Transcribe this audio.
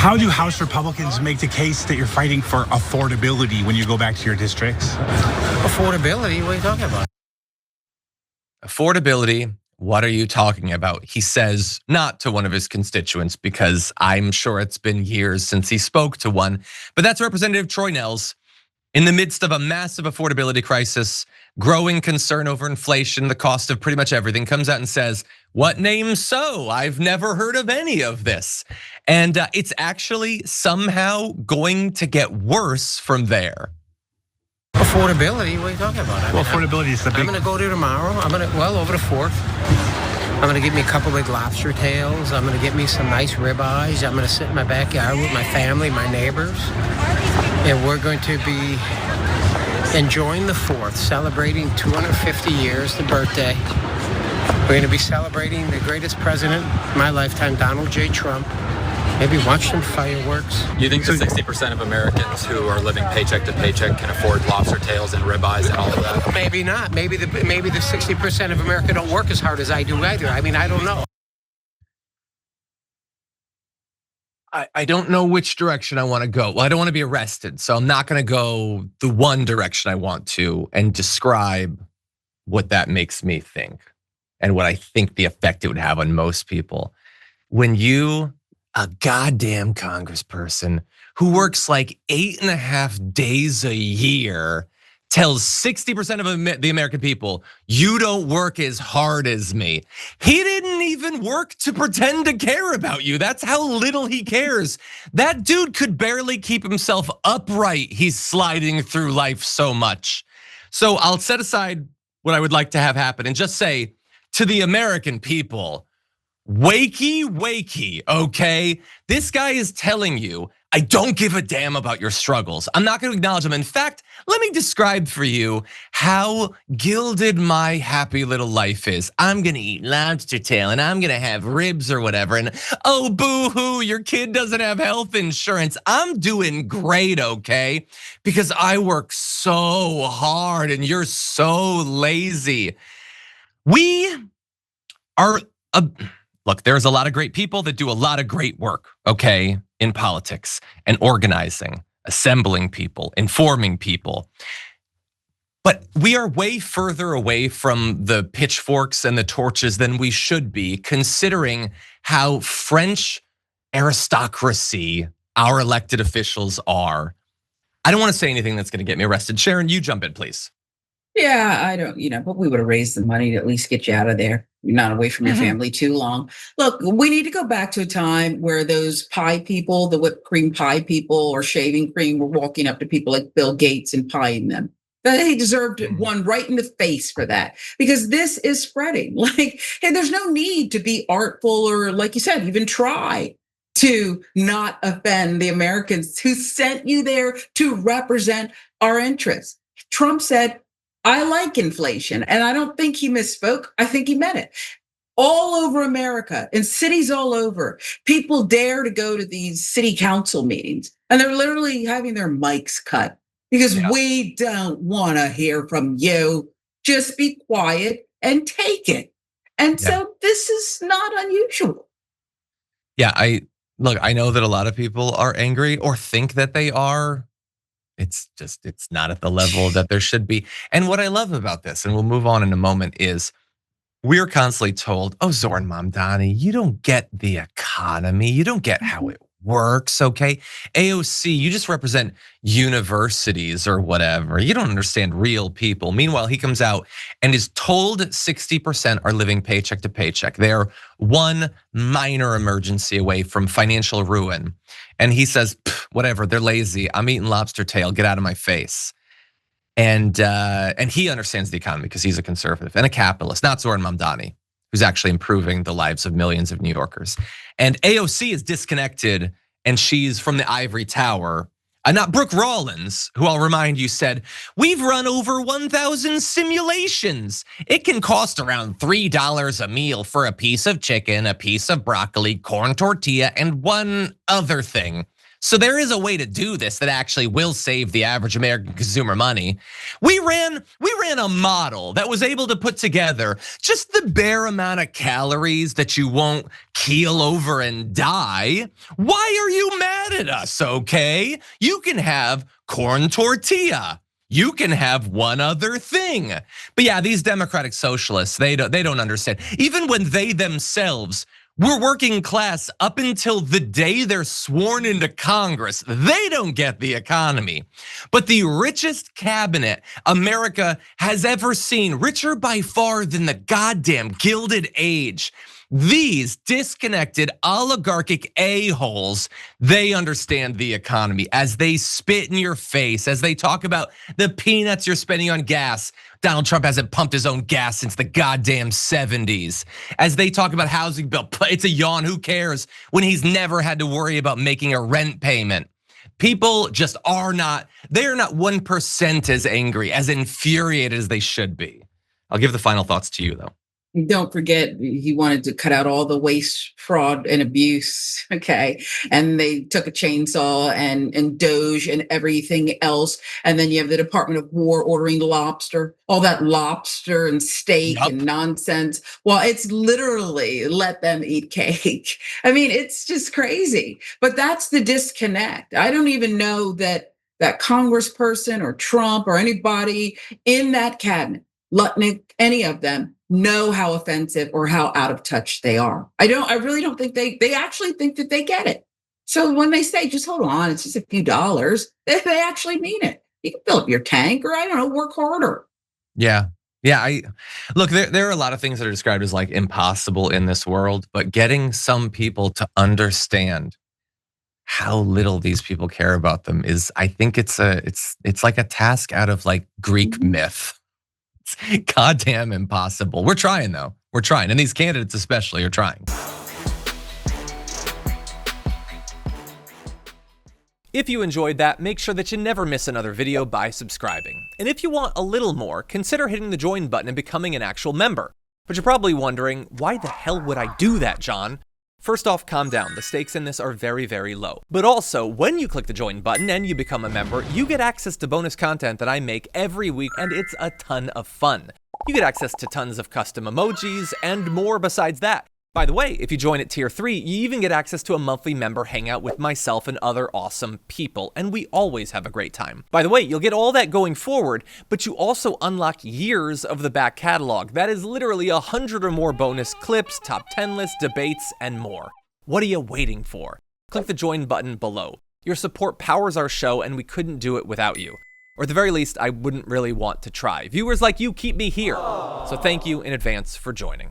How do House Republicans make the case that you're fighting for affordability when you go back to your districts? Affordability? What are you talking about? Affordability, what are you talking about? He says not to one of his constituents, because I'm sure it's been years since he spoke to one. But that's Representative Troy Nehls. In the midst of a massive affordability crisis, growing concern over inflation, the cost of pretty much everything, comes out and says, what name so? I've never heard of any of this. And it's actually somehow going to get worse from there. Affordability? What are you talking about? Affordability is the big... I'm going to go there tomorrow. Over the 4th. I'm going to get me a couple big lobster tails. I'm going to get me some nice ribeyes. I'm going to sit in my backyard with my family, my neighbors. And we're going to be enjoying the 4th, celebrating 250 years, the birthday. We're going to be celebrating the greatest president in my lifetime, Donald J. Trump. Maybe watch some fireworks. You think the 60% of Americans who are living paycheck to paycheck can afford lobster tails and ribeyes and all of that? Maybe not. Maybe the 60% of America don't work as hard as I do either. I mean, I don't know. I don't know which direction I want to go. Well, I don't want to be arrested, so I'm not going to go the one direction I want to and describe what that makes me think and what I think the effect it would have on most people. When you, a goddamn congressperson who works like 8.5 days a year, tells 60% of the American people, you don't work as hard as me. He didn't even work to pretend to care about you. That's how little he cares. That dude could barely keep himself upright. He's sliding through life so much. So I'll set aside what I would like to have happen and just say to the American people, wakey, wakey, okay? This guy is telling you, I don't give a damn about your struggles. I'm not gonna acknowledge them. In fact, let me describe for you how gilded my happy little life is. I'm gonna eat lobster tail and I'm gonna have ribs or whatever. And oh, boo-hoo, your kid doesn't have health insurance. I'm doing great, okay? Because I work so hard and you're so lazy. We are, look, there's a lot of great people that do a lot of great work, okay? In politics and organizing, assembling people, informing people. But we are way further away from the pitchforks and the torches than we should be, considering how French aristocracy our elected officials are. I don't want to say anything that's going to get me arrested. Sharon, you jump in, please. Yeah, I don't, but we would have raised the money to at least get you out of there. You're not away from your family too long. Look, we need to go back to a time where those pie people, the whipped cream pie people or shaving cream, were walking up to people like Bill Gates and pieing them. They deserved one right in the face for that, because this is spreading. Like, hey, there's no need to be artful or, like you said, even try to not offend the Americans who sent you there to represent our interests. Trump said, I like inflation, and I don't think he misspoke. I think he meant it. All over America, in cities all over, people dare to go to these city council meetings, and they're literally having their mics cut because we don't want to hear from you. Just be quiet and take it. And so this is not unusual. Yeah, I know that a lot of people are angry or think that they are. It's not at the level that there should be. And what I love about this, and we'll move on in a moment, is we're constantly told, oh, Zoran Mamdani, you don't get the economy. You don't get how it works, okay? AOC, you just represent universities or whatever. You don't understand real people. Meanwhile, he comes out and is told 60% are living paycheck to paycheck. They're one minor emergency away from financial ruin. And he says, whatever, they're lazy. I'm eating lobster tail, get out of my face. And he understands the economy because he's a conservative and a capitalist, not Zoran Mamdani, who's actually improving the lives of millions of New Yorkers. And AOC is disconnected, and she's from the ivory tower. Not Brooke Rollins, who I'll remind you said, we've run over 1,000 simulations. It can cost around $3 a meal for a piece of chicken, a piece of broccoli, corn tortilla, and one other thing. So there is a way to do this that actually will save the average American consumer money. We ran a model that was able to put together just the bare amount of calories that you won't keel over and die. Why are you mad at us, okay? You can have corn tortilla. You can have one other thing. But yeah, these democratic socialists, they don't understand. Even when they themselves were working class up until the day they're sworn into Congress, they don't get the economy. But the richest cabinet America has ever seen, richer by far than the goddamn Gilded Age, these disconnected oligarchic a-holes, they understand the economy as they spit in your face, as they talk about the peanuts you're spending on gas. Donald Trump hasn't pumped his own gas since the goddamn 70s. As they talk about housing bill, it's a yawn, who cares, when he's never had to worry about making a rent payment. People just are not, they're not 1% as angry, as infuriated as they should be. I'll give the final thoughts to you though. Don't forget, he wanted to cut out all the waste, fraud, and abuse. Okay. And they took a chainsaw and Doge and everything else. And then you have the Department of War ordering lobster, all that lobster and steak and nonsense. Well, it's literally let them eat cake. I mean, it's just crazy. But that's the disconnect. I don't even know that congressperson or Trump or anybody in that cabinet, Lutnick, any of them, know how offensive or how out of touch they are. I really don't think they actually think that they get it. So when they say, just hold on, it's just a few dollars, they actually mean it. You can fill up your tank or, I don't know, work harder. Yeah. Look, there are a lot of things that are described as like impossible in this world, but getting some people to understand how little these people care about them is, I think it's like a task out of like Greek myth. It's goddamn impossible. We're trying though. We're trying. And these candidates especially are trying. If you enjoyed that, make sure that you never miss another video by subscribing. And if you want a little more, consider hitting the join button and becoming an actual member. But you're probably wondering, why the hell would I do that, John? First off, calm down. The stakes in this are very, very low. But also, when you click the join button and you become a member, you get access to bonus content that I make every week, and it's a ton of fun. You get access to tons of custom emojis and more besides that. By the way, if you join at tier 3, you even get access to a monthly member hangout with myself and other awesome people, and we always have a great time. By the way, you'll get all that going forward, but you also unlock years of the back catalog. That is literally 100 or more bonus clips, top 10 lists, debates, and more. What are you waiting for? Click the join button below. Your support powers our show, and we couldn't do it without you. Or at the very least, I wouldn't really want to try. Viewers like you keep me here. So thank you in advance for joining.